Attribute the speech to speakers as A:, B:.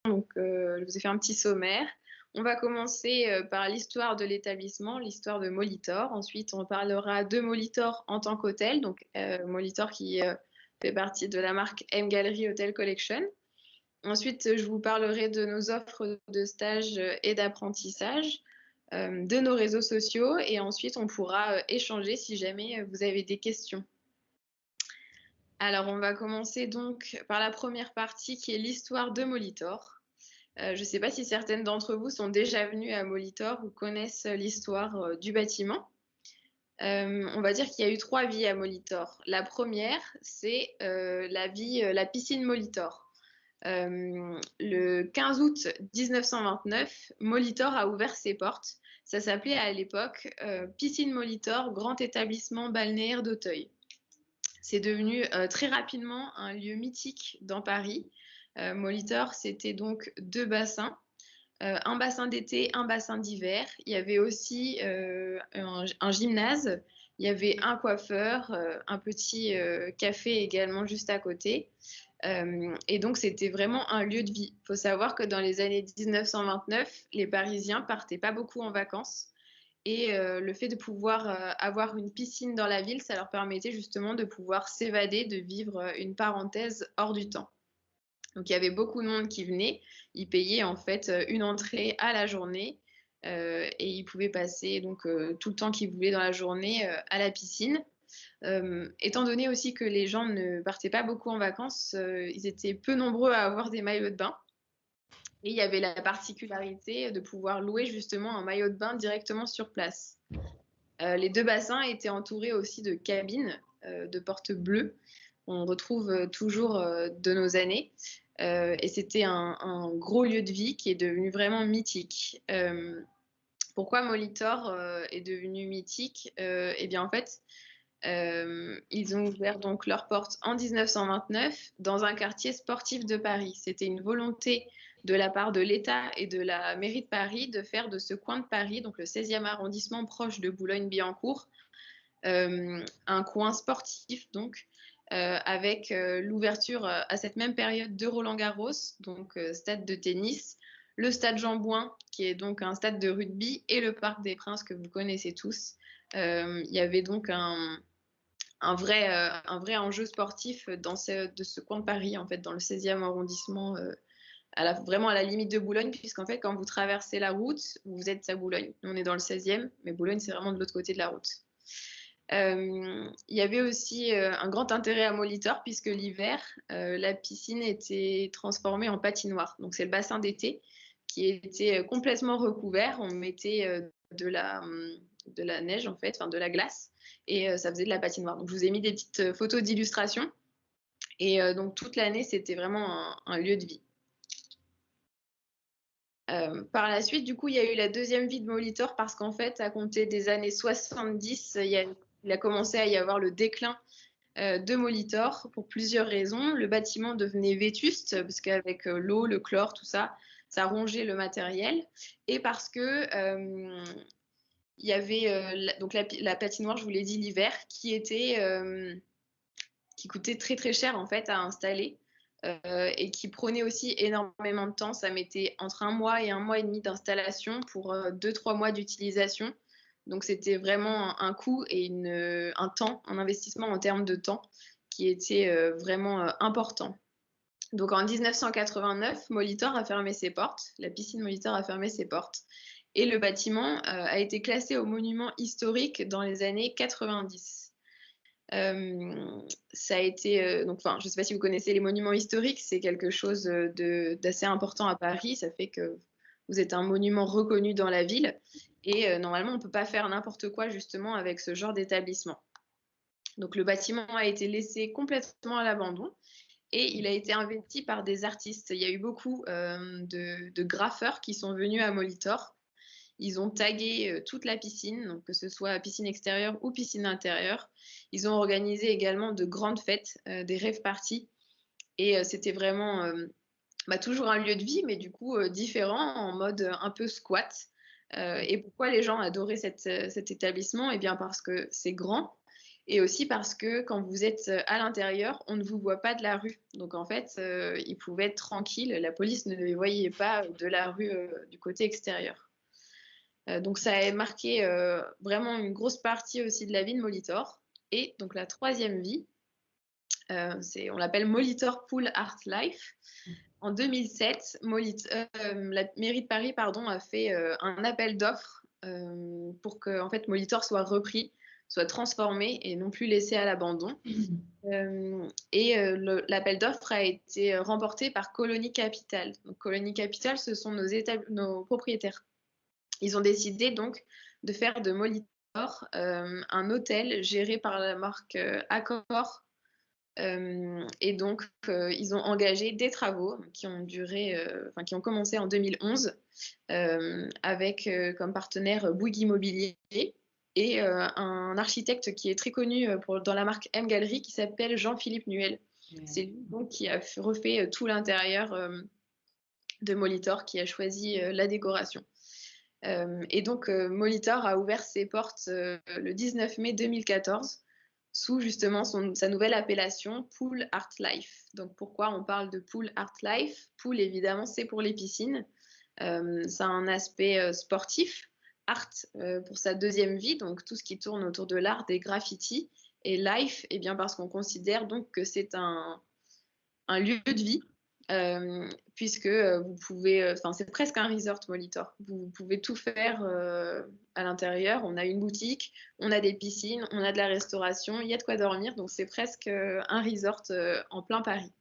A: Donc, je vous ai fait un petit sommaire. On va commencer par l'histoire de l'établissement, l'histoire de Molitor. Ensuite, on parlera de Molitor en tant qu'hôtel, donc Molitor qui fait partie de la marque M Gallery Hotel Collection. Ensuite, je vous parlerai de nos offres de stage et d'apprentissage, de nos réseaux sociaux, et ensuite, on pourra échanger si jamais vous avez des questions. Alors, on va commencer donc par la première partie qui est l'histoire de Molitor. Je ne sais pas si certaines d'entre vous sont déjà venues à Molitor ou connaissent l'histoire du bâtiment. On va dire qu'il y a eu trois vies à Molitor. La première, c'est la piscine Molitor. Le 15 août 1929, Molitor a ouvert ses portes. Ça s'appelait à l'époque Piscine Molitor, grand établissement balnéaire d'Auteuil. C'est devenu très rapidement un lieu mythique dans Paris. Molitor, c'était donc deux bassins, un bassin d'été, un bassin d'hiver. Il y avait aussi un gymnase, il y avait un coiffeur, un petit café également juste à côté. Et donc, c'était vraiment un lieu de vie. Il faut savoir que dans les années 1929, les Parisiens partaient pas beaucoup en vacances. Et le fait de pouvoir avoir une piscine dans la ville, ça leur permettait justement de pouvoir s'évader, de vivre une parenthèse hors du temps. Donc il y avait beaucoup de monde qui venait, ils payaient en fait une entrée à la journée et ils pouvaient passer donc tout le temps qu'ils voulaient dans la journée à la piscine. Étant donné aussi que les gens ne partaient pas beaucoup en vacances, ils étaient peu nombreux à avoir des maillots de bain. Et il y avait la particularité de pouvoir louer justement un maillot de bain directement sur place. Les deux bassins étaient entourés aussi de cabines, de portes bleues. On retrouve toujours de nos années. Et c'était un gros lieu de vie qui est devenu vraiment mythique. Pourquoi Molitor est devenu mythique? Eh bien, en fait, ils ont ouvert donc leurs portes en 1929 dans un quartier sportif de Paris. C'était une volonté de la part de l'État et de la mairie de Paris de faire de ce coin de Paris, donc le 16e arrondissement proche de Boulogne-Billancourt, un coin sportif donc avec l'ouverture à cette même période de Roland-Garros, donc stade de tennis, le stade Jean-Bouin, qui est donc un stade de rugby, et le Parc des Princes que vous connaissez tous. Il y avait donc un vrai enjeu sportif de ce coin de Paris, en fait, dans le 16e arrondissement, vraiment à la limite de Boulogne, puisqu'en fait, quand vous traversez la route, vous êtes à Boulogne. Nous, on est dans le 16e, mais Boulogne, c'est vraiment de l'autre côté de la route. Il y avait aussi un grand intérêt à Molitor, puisque l'hiver, la piscine était transformée en patinoire. Donc, c'est le bassin d'été qui était complètement recouvert. On mettait de la neige, en fait, enfin de la glace, et ça faisait de la patinoire. Donc, je vous ai mis des petites photos d'illustration. Et donc, toute l'année, c'était vraiment un lieu de vie. Par la suite, du coup, il y a eu la deuxième vie de Molitor parce qu'en fait, à compter des années 70, il a commencé à y avoir le déclin de Molitor pour plusieurs raisons. Le bâtiment devenait vétuste parce qu'avec l'eau, le chlore, tout ça, ça rongeait le matériel. Et parce que il y avait donc la patinoire, je vous l'ai dit, l'hiver, qui coûtait très très cher en fait à installer. Et qui prenait aussi énormément de temps. Ça mettait entre un mois et un mois et demi d'installation pour 2-3 mois d'utilisation. Donc c'était vraiment un coût et un temps, un investissement en termes de temps qui était vraiment important. Donc en 1989, Molitor a fermé ses portes, la piscine Molitor a fermé ses portes et le bâtiment a été classé au monument historique dans les années 90. Ça a été donc, enfin, je ne sais pas si vous connaissez les monuments historiques, c'est quelque chose d'assez important à Paris. Ça fait que vous êtes un monument reconnu dans la ville et normalement on ne peut pas faire n'importe quoi justement avec ce genre d'établissement. Donc le bâtiment a été laissé complètement à l'abandon et il a été investi par des artistes. Il y a eu beaucoup de graffeurs qui sont venus à Molitor. Ils ont tagué toute la piscine, donc que ce soit piscine extérieure ou piscine intérieure. Ils ont organisé également de grandes fêtes, des rave parties. Et c'était vraiment toujours un lieu de vie, mais du coup différent, en mode un peu squat. Et pourquoi les gens adoraient cet établissement? Eh bien parce que c'est grand Et aussi parce que quand vous êtes à l'intérieur, on ne vous voit pas de la rue. Donc en fait, ils pouvaient être tranquilles. La police ne les voyait pas de la rue du côté extérieur. Donc ça a marqué vraiment une grosse partie aussi de la vie de Molitor. Et donc la troisième vie, on l'appelle Molitor Pool Art Life. En 2007, la mairie de Paris pardon, a fait un appel d'offres pour que en fait, Molitor soit repris, soit transformé et non plus laissé à l'abandon. L'appel d'offres a été remporté par Colony Capital. Donc, Colony Capital, ce sont nos propriétaires. Ils ont décidé donc de faire de Molitor un hôtel géré par la marque Accor. Et donc, ils ont engagé des travaux qui ont qui ont commencé en 2011 avec comme partenaire Bouygues Immobilier et un architecte qui est très connu dans la marque M Gallery qui s'appelle Jean-Philippe Nuel. C'est lui donc qui a refait tout l'intérieur de Molitor, qui a choisi la décoration. Et donc, Molitor a ouvert ses portes le 19 mai 2014 sous justement sa nouvelle appellation Pool Art Life. Donc pourquoi on parle de Pool Art Life? Pool, évidemment, c'est pour les piscines. Ça a un aspect sportif. Art pour sa deuxième vie, donc tout ce qui tourne autour de l'art, des graffitis. Et life, eh bien parce qu'on considère donc que c'est un lieu de vie, puisque vous pouvez, c'est presque un resort Molitor. Vous pouvez tout faire à l'intérieur. On a une boutique, on a des piscines, on a de la restauration, il y a de quoi dormir. Donc c'est presque un resort en plein Paris.